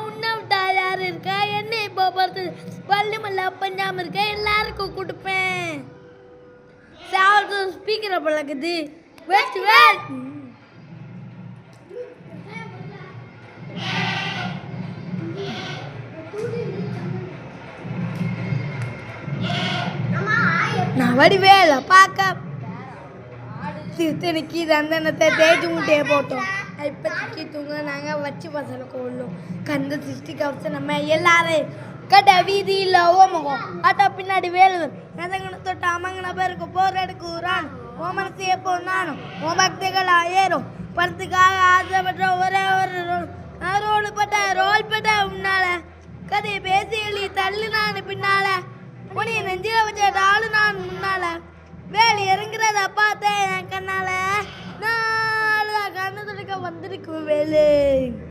உன்னை விட்டா யார் இருக்கா? என்ன இப்போ பார்த்து வள்ளி மல்ல பஞ்சாம இருக்க எல்லாருக்கும் கொடுப்பேன். சாப்பிட்டு ஸ்பீக்கரை பழகுது. Waste waste. நான் வடிவேல பார்க்க திருத்தணிக்கு தந்தனத்தை தேய்ச்சி முட்டையை போட்டோம். இப்போதைக்கு தூங்க நாங்கள் வச்சு பசங்க கொள்ளும் கந்த சிருஷ்டி கவசம் நம்ம எல்லாரும் கட்ட வீதியில் ஓமகம் ஆட்டோ பின்னாடி வேலுவர் எதங்கன தொட்டு அமங்கன பேருக்கு போர் எடுக்குறான். ஓ மனசு எப்போ நானும் ஓ பக்திகளா ஏறும் படத்துக்காக ஆசைப்பட்ட ஒரே ஒரு ரோல் பட்ட முன்னால கதையை பேசி எழுதி தள்ளு நான் பின்னால உனைய நெஞ்சில வச்ச ஆளு நான் முன்னால வேலை இறங்குறத பார்த்தேன் என் கண்ணால நான் கண்ணு துடைக்க வந்திருக்கும் வேலை.